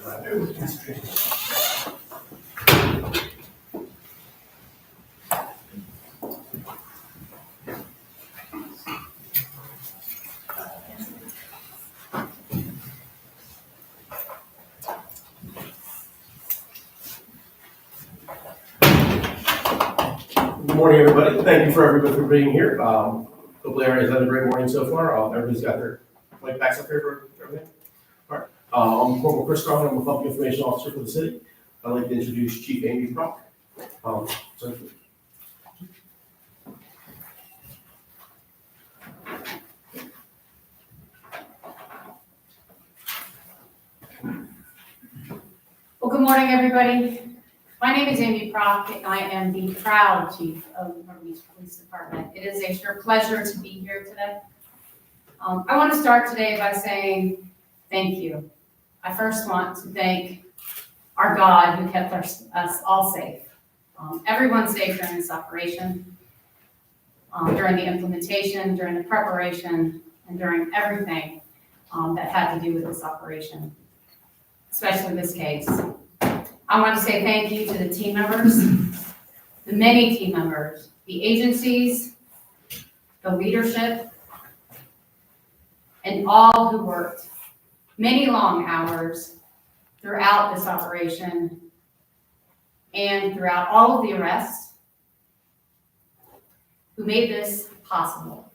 Good morning, everybody. Thank you for everybody for being here. Hope Larry has had a great morning so far. Everybody's got their light backs up here for everything. All right. I'm Corporal Chris Garland. I'm a public information officer for the city. I'd like to introduce Chief MBPD. So Well, good morning, everybody. My name is Amy Prock, and I am the proud chief of the Myrtle Beach Police Department. It is a sheer pleasure to be here today. I want to start today by saying thank you. I first want to thank our God who kept us all safe. Everyone safe during this operation, during the implementation, during the preparation, and during everything that had to do with this operation, especially this case. I want to say thank you to the team members, the many team members, the agencies, the leadership, and all who worked many long hours throughout this operation and throughout all of the arrests, who made this possible,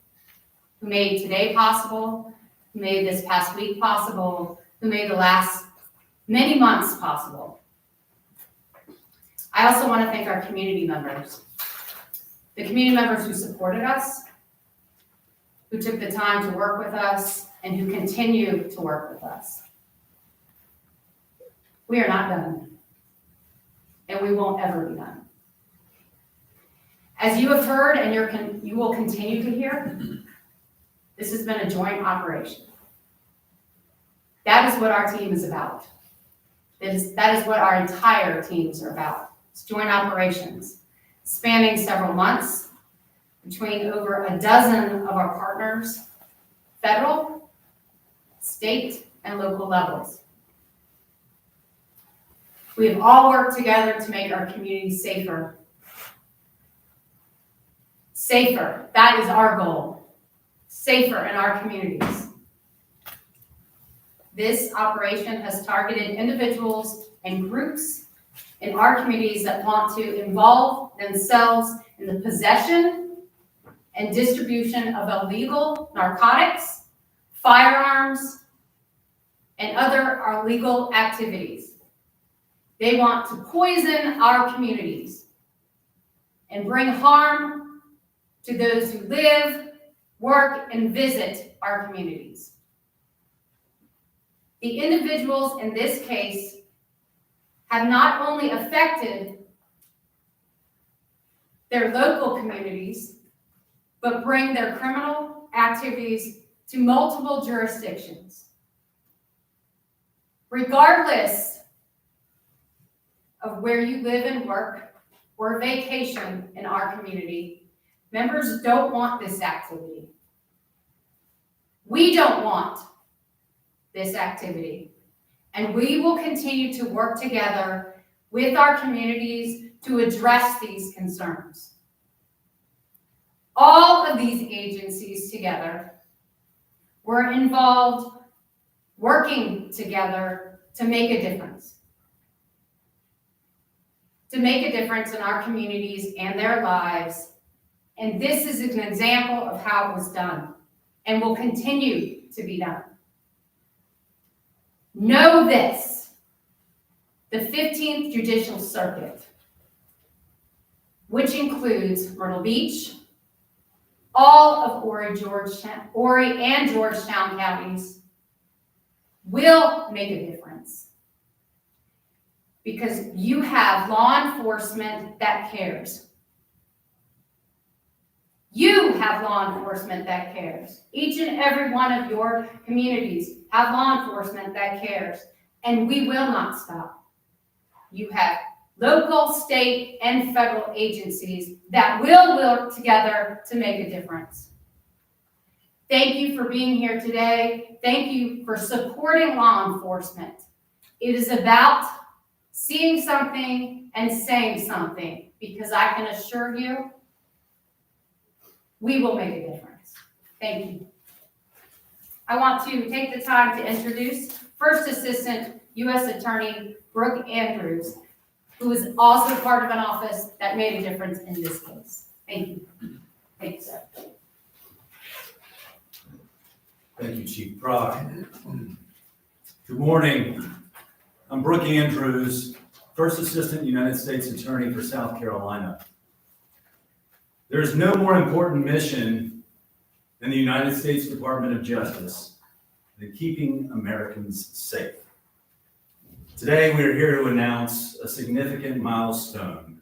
who made today possible, who made this past week possible, who made the last many months possible. I also want to thank our community members, the community members who supported us, who took the time to work with us, and who continue to work with us. We are not done, and we won't ever be done. As you have heard, and you will continue to hear, this has been a joint operation. That is what our team is about. That is what our entire teams are about. It's joint operations spanning several months between over a dozen of our partners, federal, state, and local levels. We have all worked together to make our communities safer. Safer, that is our goal. Safer in our communities. This operation has targeted individuals and groups in our communities that want to involve themselves in the possession and distribution of illegal narcotics, firearms, and other illegal activities. They want to poison our communities and bring harm to those who live, work, and visit our communities. The individuals in this case have not only affected their local communities, but bring their criminal activities to multiple jurisdictions. Regardless of where you live and work or vacation in our community, members don't want this activity. We don't want this activity. And we will continue to work together with our communities to address these concerns. All of these agencies together were involved, working together to make a difference. To make a difference in our communities and their lives. And this is an example of how it was done and will continue to be done. Know this, the 15th Judicial Circuit, which includes Myrtle Beach, all of Horry and Georgetown counties, will make a difference. Because you have law enforcement that cares. You have law enforcement that cares. Each and every one of your communities have law enforcement that cares, and we will not stop. You have local, state, and federal agencies that will work together to make a difference. Thank you for being here today. Thank you for supporting law enforcement. It is about seeing something and saying something, because I can assure you, we will make a difference. Thank you. I want to take the time to introduce First Assistant U.S. Attorney Brooke Andrews, who is also part of an office that made a difference in this case. Thank you. Thank you, sir. Thank you, Chief Brock. Good morning. I'm Brooke Andrews, First Assistant United States Attorney for South Carolina. There is no more important mission in the United States Department of Justice than keeping Americans safe. Today, we are here to announce a significant milestone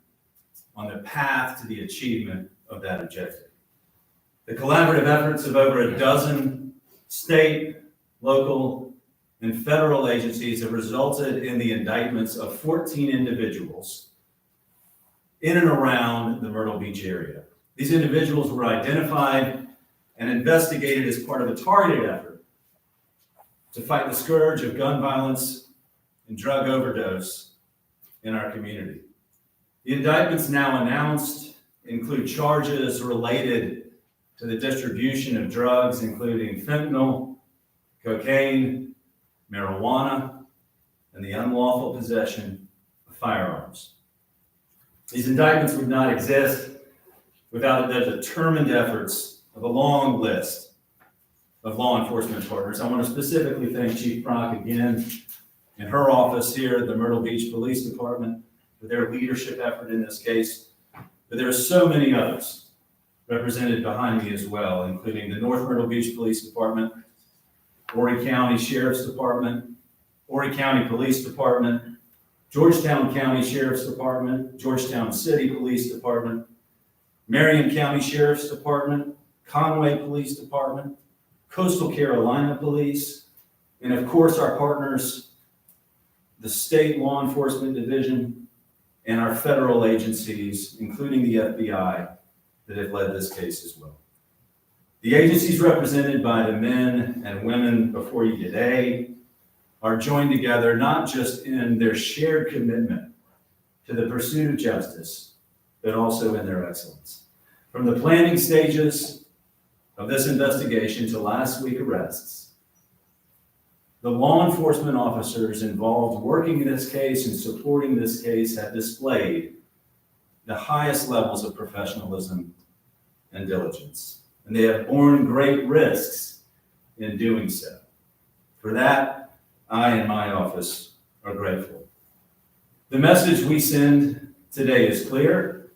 on the path to the achievement of that objective. The collaborative efforts of over a dozen state, local, and federal agencies have resulted in the indictments of 14 individuals in and around the Myrtle Beach area. These individuals were identified and investigated as part of a targeted effort to fight the scourge of gun violence and drug overdose in our community. The indictments now announced include charges related to the distribution of drugs, including fentanyl, cocaine, marijuana, and the unlawful possession of firearms. These indictments would not exist without the determined efforts of a long list of law enforcement partners. I want to specifically thank Chief Brock again and her office here at the Myrtle Beach Police Department for their leadership effort in this case. But there are so many others represented behind me as well, including the North Myrtle Beach Police Department, Horry County Sheriff's Department, Horry County Police Department, Georgetown County Sheriff's Department, Georgetown City Police Department, Marion County Sheriff's Department, Conway Police Department, Coastal Carolina Police, and of course our partners, the State Law Enforcement Division, and our federal agencies, including the FBI, that have led this case as well. The agencies represented by the men and women before you today are joined together not just in their shared commitment to the pursuit of justice, but also in their excellence. From the planning stages of this investigation to last week's arrests, the law enforcement officers involved working in this case and supporting this case have displayed the highest levels of professionalism and diligence. And they have borne great risks in doing so. For that, I and my office are grateful. The message we send today is clear,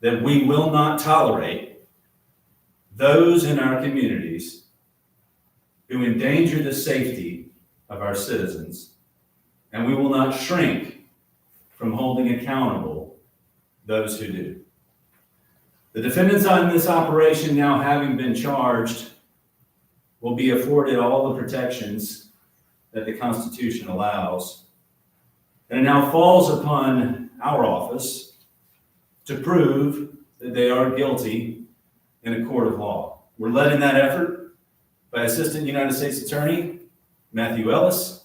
that we will not tolerate those in our communities who endanger the safety of our citizens, and we will not shrink from holding accountable those who do. The defendants on this operation, now having been charged, will be afforded all the protections that the Constitution allows. And it now falls upon our office to prove that they are guilty in a court of law. We're led in that effort by Assistant United States Attorney Matthew Ellis,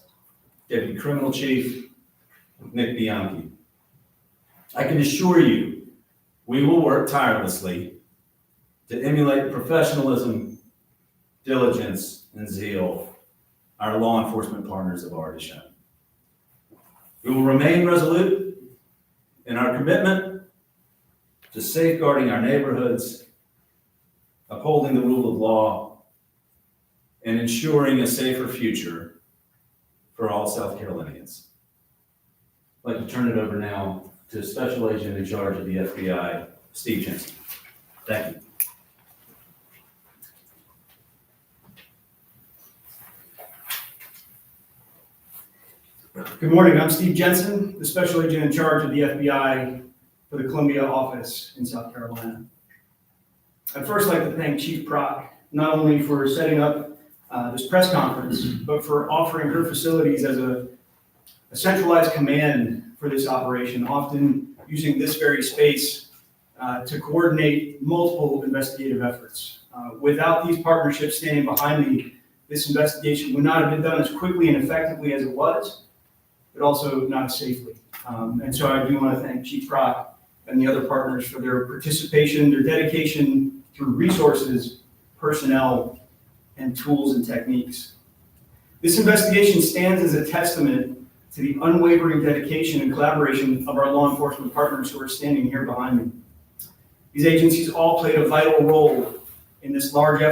Deputy Criminal Chief Nick Bianchi. I can assure you, we will work tirelessly to emulate the professionalism, diligence, and zeal our law enforcement partners have already shown. We will remain resolute in our commitment to safeguarding our neighborhoods, upholding the rule of law, and ensuring a safer future for all South Carolinians. I'd like to turn it over now to Special Agent in charge of the FBI, Steve Jensen. Thank you. Good morning, I'm Steve Jensen, the Special Agent in charge of the FBI for the Columbia office in South Carolina. I'd first like to thank Chief Brock, not only for setting up this press conference, but for offering her facilities as a centralized command for this operation, often using this very space to coordinate multiple investigative efforts. Without these partnerships standing behind me, this investigation would not have been done as quickly and effectively as it was. but also not safely. And so I do want to thank Chief Prock and the other partners for their participation, their dedication through resources, personnel, and tools and techniques. This investigation stands as a testament to the unwavering dedication and collaboration of our law enforcement partners who are standing here behind me. These agencies all played a vital role in this large effort